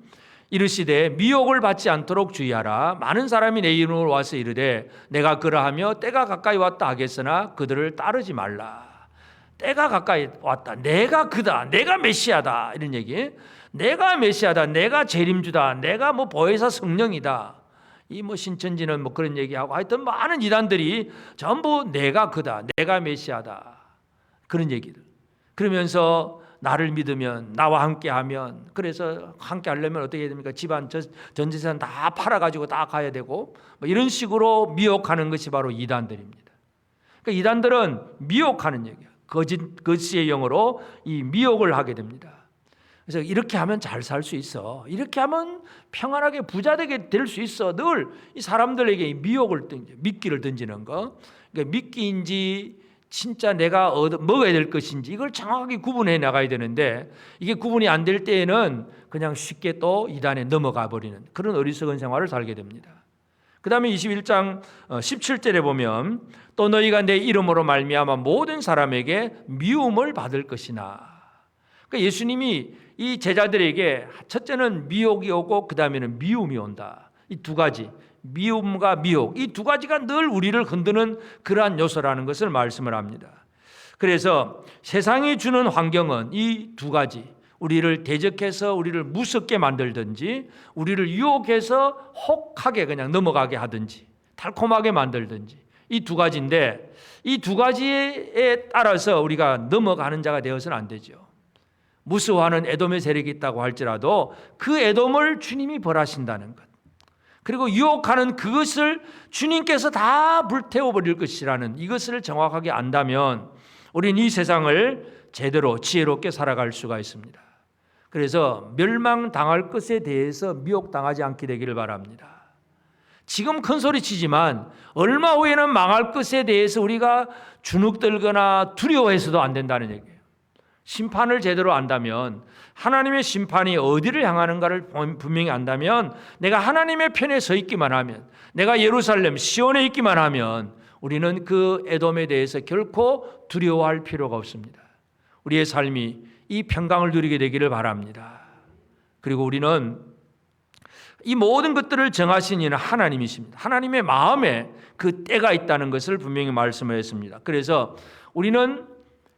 [SPEAKER 1] 이르시되 미혹을 받지 않도록 주의하라. 많은 사람이 내 이름으로 와서 이르되 내가 그러하며 때가 가까이 왔다 하겠으나 그들을 따르지 말라. 때가 가까이 왔다. 내가 그다. 내가 메시아다. 이런 얘기. 내가 메시아다. 내가 재림주다. 내가 뭐 보혜사 성령이다. 이 뭐 신천지는 뭐 그런 얘기하고 하여튼 많은 이단들이 전부 내가 그다. 내가 메시아다. 그런 얘기들. 그러면서 나를 믿으면 나와 함께하면, 그래서 함께하려면 어떻게 해야 됩니까? 집안 전 재산 다 팔아가지고 다 가야 되고 뭐 이런 식으로 미혹하는 것이 바로 이단들입니다. 그러니까 이단들은 미혹하는 얘기야. 거짓의 영어로 이 미혹을 하게 됩니다. 그래서 이렇게 하면 잘 살 수 있어. 이렇게 하면 평안하게 부자되게 될 수 있어. 늘 이 사람들에게 미혹을 미끼를 던지는 거. 그러니까 미끼인지 진짜 내가 먹어야 될 것인지 이걸 정확하게 구분해 나가야 되는데 이게 구분이 안 될 때에는 그냥 쉽게 또 이단에 넘어가 버리는 그런 어리석은 생활을 살게 됩니다. 그 다음에 21장 17절에 보면 또 너희가 내 이름으로 말미암아 모든 사람에게 미움을 받을 것이나. 그러니까 예수님이 이 제자들에게 첫째는 미혹이 오고 그 다음에는 미움이 온다. 이 두 가지, 미움과 미혹, 이 두 가지가 늘 우리를 흔드는 그러한 요소라는 것을 말씀을 합니다. 그래서 세상이 주는 환경은 이 두 가지, 우리를 대적해서 우리를 무섭게 만들든지 우리를 유혹해서 혹하게 그냥 넘어가게 하든지 달콤하게 만들든지 이 두 가지인데 이 두 가지에 따라서 우리가 넘어가는 자가 되어서는 안 되죠. 무수하는 에돔의 세력이 있다고 할지라도 그 에돔을 주님이 벌하신다는 것, 그리고 유혹하는 그것을 주님께서 다 불태워버릴 것이라는 이것을 정확하게 안다면 우리는 이 세상을 제대로 지혜롭게 살아갈 수가 있습니다. 그래서 멸망당할 것에 대해서 미혹당하지 않게 되기를 바랍니다. 지금 큰 소리 치지만 얼마 후에는 망할 것에 대해서 우리가 주눅들거나 두려워해서도 안 된다는 얘기예요. 심판을 제대로 안다면, 하나님의 심판이 어디를 향하는가를 분명히 안다면, 내가 하나님의 편에 서 있기만 하면, 내가 예루살렘 시온에 있기만 하면 우리는 그 에돔에 대해서 결코 두려워할 필요가 없습니다. 우리의 삶이 이 평강을 누리게 되기를 바랍니다. 그리고 우리는 이 모든 것들을 정하신 이는 하나님이십니다. 하나님의 마음에 그 때가 있다는 것을 분명히 말씀을 했습니다. 그래서 우리는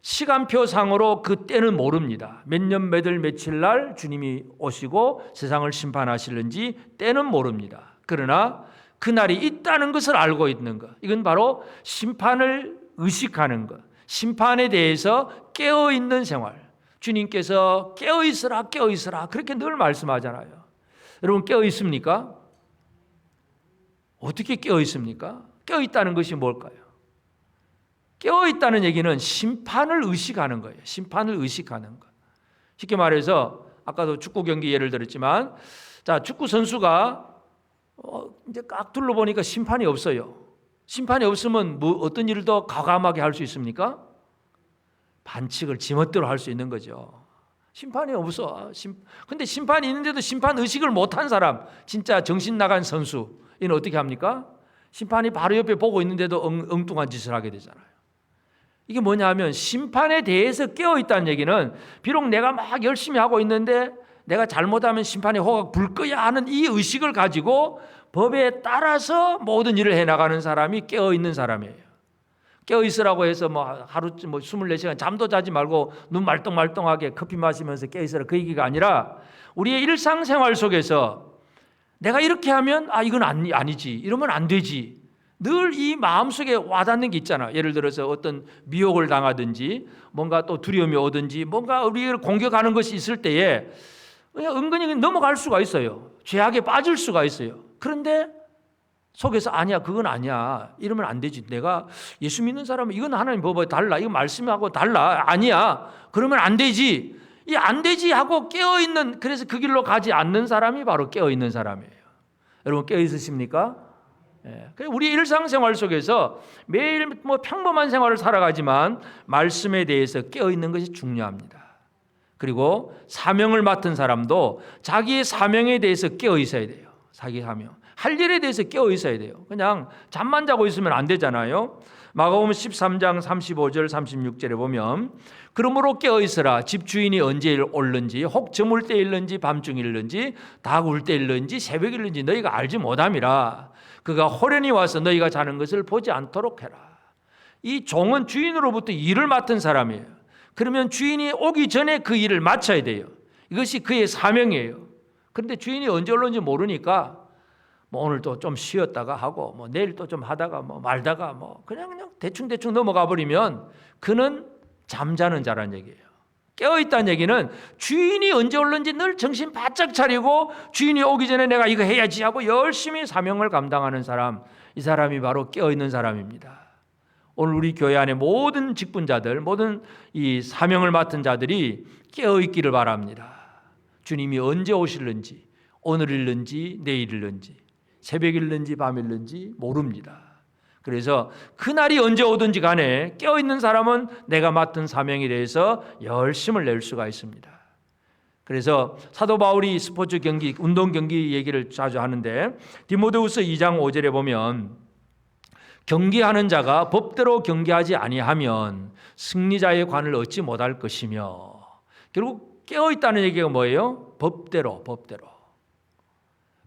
[SPEAKER 1] 시간표상으로 그 때는 모릅니다. 몇 년 몇 월 며칠 날 주님이 오시고 세상을 심판하실는지 때는 모릅니다. 그러나 그날이 있다는 것을 알고 있는 것, 이건 바로 심판을 의식하는 것, 심판에 대해서 깨어있는 생활. 주님께서 깨어있으라 깨어있으라 그렇게 늘 말씀하잖아요. 여러분 깨어있습니까? 어떻게 깨어있습니까? 깨어있다는 것이 뭘까요? 깨어있다는 얘기는 심판을 의식하는 거예요. 심판을 의식하는 것. 쉽게 말해서 아까도 축구 경기 예를 들었지만, 자, 축구 선수가 이제 깍 둘러보니까 심판이 없어요. 심판이 없으면 뭐 어떤 일을 더 과감하게 할 수 있습니까? 반칙을 지멋대로 할 수 있는 거죠. 심판이 없어. 근데 심판이 있는데도 심판 의식을 못한 사람, 진짜 정신 나간 선수, 이는 어떻게 합니까? 심판이 바로 옆에 보고 있는데도 엉뚱한 짓을 하게 되잖아요. 이게 뭐냐 하면 심판에 대해서 깨어있다는 얘기는 비록 내가 막 열심히 하고 있는데 내가 잘못하면 심판의 호가 불 거야 하는 이 의식을 가지고 법에 따라서 모든 일을 해나가는 사람이 깨어있는 사람이에요. 깨어있으라고 해서 뭐 하루 24시간 잠도 자지 말고 눈 말똥말똥하게 커피 마시면서 깨어있으라 그 얘기가 아니라 우리의 일상생활 속에서 내가 이렇게 하면 이건 아니지, 이러면 안 되지, 늘 이 마음속에 와닿는 게 있잖아. 예를 들어서 어떤 미혹을 당하든지 뭔가 또 두려움이 오든지 뭔가 우리를 공격하는 것이 있을 때에 그냥 은근히 넘어갈 수가 있어요. 죄악에 빠질 수가 있어요. 그런데 속에서 아니야, 그건 아니야, 이러면 안 되지, 내가 예수 믿는 사람은 이건 하나님 법에 달라, 이거 말씀하고 달라, 아니야, 그러면 안 되지, 이 안 되지 하고 깨어있는, 그래서 그 길로 가지 않는 사람이 바로 깨어있는 사람이에요. 여러분 깨어있으십니까? 우리 일상생활 속에서 매일 평범한 생활을 살아가지만 말씀에 대해서 깨어있는 것이 중요합니다. 그리고 사명을 맡은 사람도 자기의 사명에 대해서 깨어있어야 돼요. 자기 사명, 할 일에 대해서 깨어있어야 돼요. 그냥 잠만 자고 있으면 안 되잖아요. 마가복음 13장 35절 36절에 보면 그러므로 깨어있으라, 집주인이 언제 올는지 혹 저물 때일는지 밤중일는지 닭 울 때일는지 새벽일는지 너희가 알지 못함이라. 그가 호련히 와서 너희가 자는 것을 보지 않도록 해라. 이 종은 주인으로부터 일을 맡은 사람이에요. 그러면 주인이 오기 전에 그 일을 마쳐야 돼요. 이것이 그의 사명이에요. 그런데 주인이 언제 올는지 모르니까 뭐 오늘 또 좀 쉬었다가 하고 뭐 내일 또 좀 하다가 뭐 말다가 뭐 그냥 대충 넘어가 버리면 그는 잠자는 자란 얘기예요. 깨어있다는 얘기는 주인이 언제 올는지 늘 정신 바짝 차리고 주인이 오기 전에 내가 이거 해야지 하고 열심히 사명을 감당하는 사람, 이 사람이 바로 깨어있는 사람입니다. 오늘 우리 교회 안에 모든 직분자들, 모든 이 사명을 맡은 자들이 깨어있기를 바랍니다. 주님이 언제 오실는지, 오늘일는지 내일일는지, 새벽일는지 밤일는지 모릅니다. 그래서 그날이 언제 오든지 간에 깨어있는 사람은 내가 맡은 사명에 대해서 열심을 낼 수가 있습니다. 그래서 사도 바울이 스포츠 경기, 운동 경기 얘기를 자주 하는데 디모데후서 2장 5절에 보면 경기하는 자가 법대로 경기하지 아니하면 승리자의 관을 얻지 못할 것이며, 결국 깨어있다는 얘기가 뭐예요? 법대로.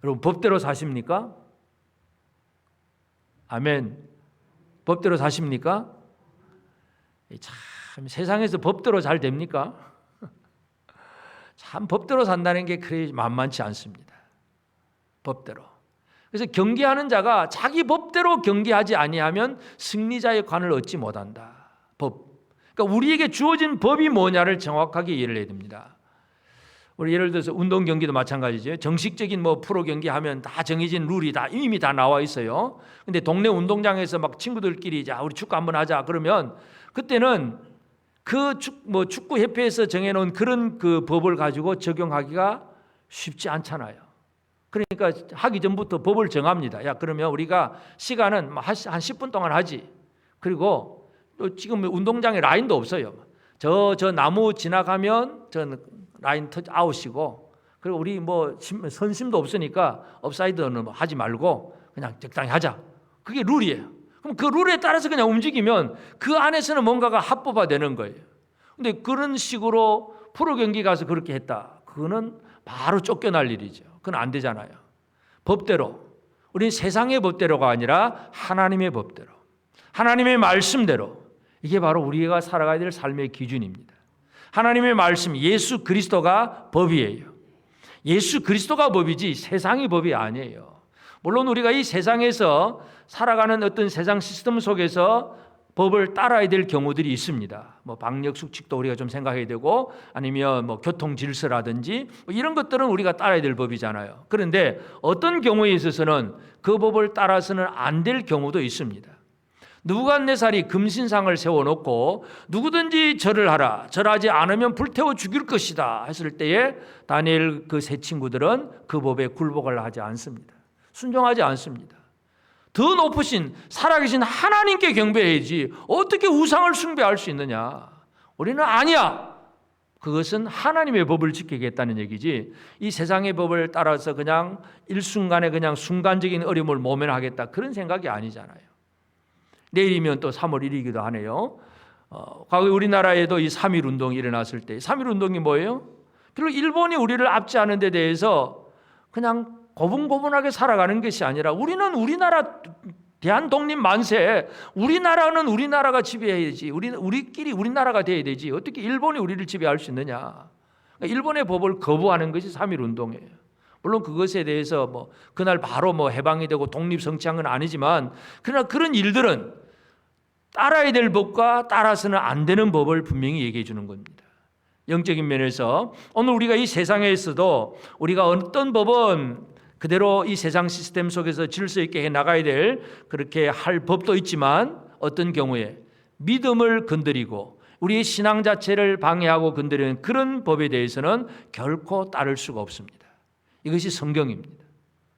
[SPEAKER 1] 여러분 법대로 사십니까? 아멘. 법대로 사십니까? 참 세상에서 법대로 잘 됩니까? 참 법대로 산다는 게 그리 만만치 않습니다. 법대로. 그래서 경기하는 자가 자기 법대로 경기하지 아니하면 승리자의 관을 얻지 못한다. 법. 그러니까 우리에게 주어진 법이 뭐냐를 정확하게 이해를 해야 됩니다. 우리 예를 들어서 운동 경기도 마찬가지죠. 정식적인 뭐 프로 경기 하면 다 정해진 룰이 다 이미 다 나와 있어요. 근데 동네 운동장에서 막 친구들끼리 자 우리 축구 한번 하자 그러면 그때는 그 축구 협회에서 정해놓은 그런 그 법을 가지고 적용하기가 쉽지 않잖아요. 그러니까 하기 전부터 법을 정합니다. 야 그러면 우리가 시간은 한 10분 동안 하지. 그리고 또 지금 운동장에 라인도 없어요. 저 나무 지나가면 저 라인 터치 아웃이고, 그리고 우리 뭐 선심도 없으니까 업사이드는 하지 말고 그냥 적당히 하자. 그게 룰이에요. 그럼 그 룰에 따라서 그냥 움직이면 그 안에서는 뭔가가 합법화되는 거예요. 근데 그런 식으로 프로 경기 가서 그렇게 했다. 그거는 바로 쫓겨날 일이죠. 그건 안 되잖아요. 법대로. 우리는 세상의 법대로가 아니라 하나님의 법대로, 하나님의 말씀대로. 이게 바로 우리가 살아가야 될 삶의 기준입니다. 하나님의 말씀, 예수 그리스도가 법이에요. 예수 그리스도가 법이지 세상의 법이 아니에요. 물론 우리가 이 세상에서 살아가는 어떤 세상 시스템 속에서 법을 따라야 될 경우들이 있습니다. 뭐 방역 수칙도 우리가 좀 생각해야 되고, 아니면 뭐 교통 질서라든지 뭐 이런 것들은 우리가 따라야 될 법이잖아요. 그런데 어떤 경우에 있어서는 그 법을 따라서는 안 될 경우도 있습니다. 느부갓네살이 금신상을 세워놓고 누구든지 절을 하라, 절하지 않으면 불태워 죽일 것이다 했을 때에 다니엘 그 세 친구들은 그 법에 굴복을 하지 않습니다. 순종하지 않습니다. 더 높으신 살아계신 하나님께 경배해야지 어떻게 우상을 숭배할 수 있느냐. 우리는 아니야. 그것은 하나님의 법을 지키겠다는 얘기지, 이 세상의 법을 따라서 그냥 일순간에 그냥 순간적인 어려움을 모면하겠다, 그런 생각이 아니잖아요. 내일이면 또 3월 1일이기도 하네요. 과거 우리나라에도 이 3.1 운동이 일어났을 때 3.1 운동이 뭐예요? 별로 일본이 우리를 압제하는 데 대해서 그냥 고분고분하게 살아가는 것이 아니라 우리는 우리나라 대한독립 만세, 우리나라는 우리나라가 지배해야지, 우리끼리 우리나라가 돼야 되지 어떻게 일본이 우리를 지배할 수 있느냐. 일본의 법을 거부하는 것이 3.1 운동이에요. 물론 그것에 대해서 뭐 그날 바로 뭐 해방이 되고 독립 성취한 건 아니지만, 그러나 그런 일들은 따라야 될 법과 따라서는 안 되는 법을 분명히 얘기해 주는 겁니다. 영적인 면에서 오늘 우리가 이 세상에서도 우리가 어떤 법은 그대로 이 세상 시스템 속에서 질서 있게 해 나가야 될 그렇게 할 법도 있지만, 어떤 경우에 믿음을 건드리고 우리의 신앙 자체를 방해하고 건드리는 그런 법에 대해서는 결코 따를 수가 없습니다. 이것이 성경입니다.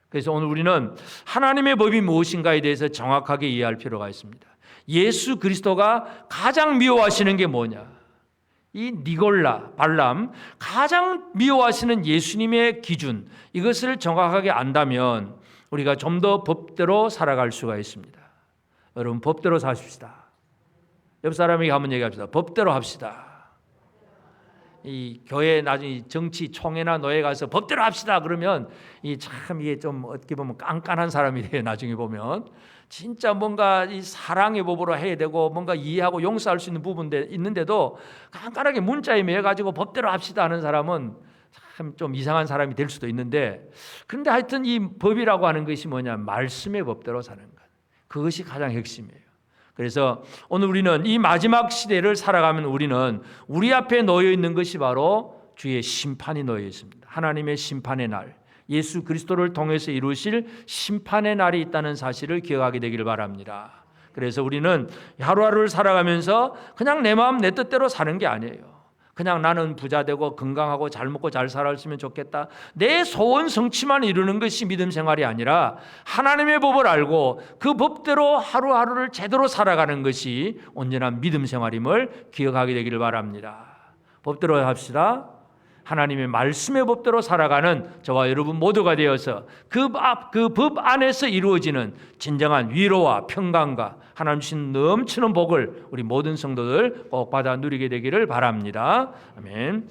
[SPEAKER 1] 그래서 오늘 우리는 하나님의 법이 무엇인가에 대해서 정확하게 이해할 필요가 있습니다. 예수 그리스도가 가장 미워하시는 게 뭐냐? 이 니골라, 발람, 가장 미워하시는 예수님의 기준, 이것을 정확하게 안다면 우리가 좀 더 법대로 살아갈 수가 있습니다. 여러분 법대로 사십시다. 옆 사람에게 한번 얘기합시다. 법대로 합시다. 이 교회 나중에 정치 총회나 노예 가서 법대로 합시다 그러면 이게 좀 어떻게 보면 깐깐한 사람이 돼요. 나중에 보면 진짜 뭔가 이 사랑의 법으로 해야 되고 뭔가 이해하고 용서할 수 있는 부분도 있는데도 깐깐하게 문자에 매여 가지고 법대로 합시다 하는 사람은 참 좀 이상한 사람이 될 수도 있는데, 그런데 하여튼 이 법이라고 하는 것이 뭐냐, 말씀의 법대로 사는 것, 그것이 가장 핵심이에요. 그래서 오늘 우리는 이 마지막 시대를 살아가면 우리는 우리 앞에 놓여 있는 것이 바로 주의 심판이 놓여 있습니다. 하나님의 심판의 날, 예수 그리스도를 통해서 이루실 심판의 날이 있다는 사실을 기억하게 되기를 바랍니다. 그래서 우리는 하루하루를 살아가면서 그냥 내 마음 내 뜻대로 사는 게 아니에요. 그냥 나는 부자 되고 건강하고 잘 먹고 잘 살았으면 좋겠다. 내 소원 성취만 이루는 것이 믿음 생활이 아니라 하나님의 법을 알고 그 법대로 하루하루를 제대로 살아가는 것이 온전한 믿음 생활임을 기억하게 되기를 바랍니다. 법대로 합시다. 하나님의 말씀의 법대로 살아가는 저와 여러분 모두가 되어서 그 법 안에서 이루어지는 진정한 위로와 평강과 하나님 주신 넘치는 복을 우리 모든 성도들 꼭 받아 누리게 되기를 바랍니다. 아멘.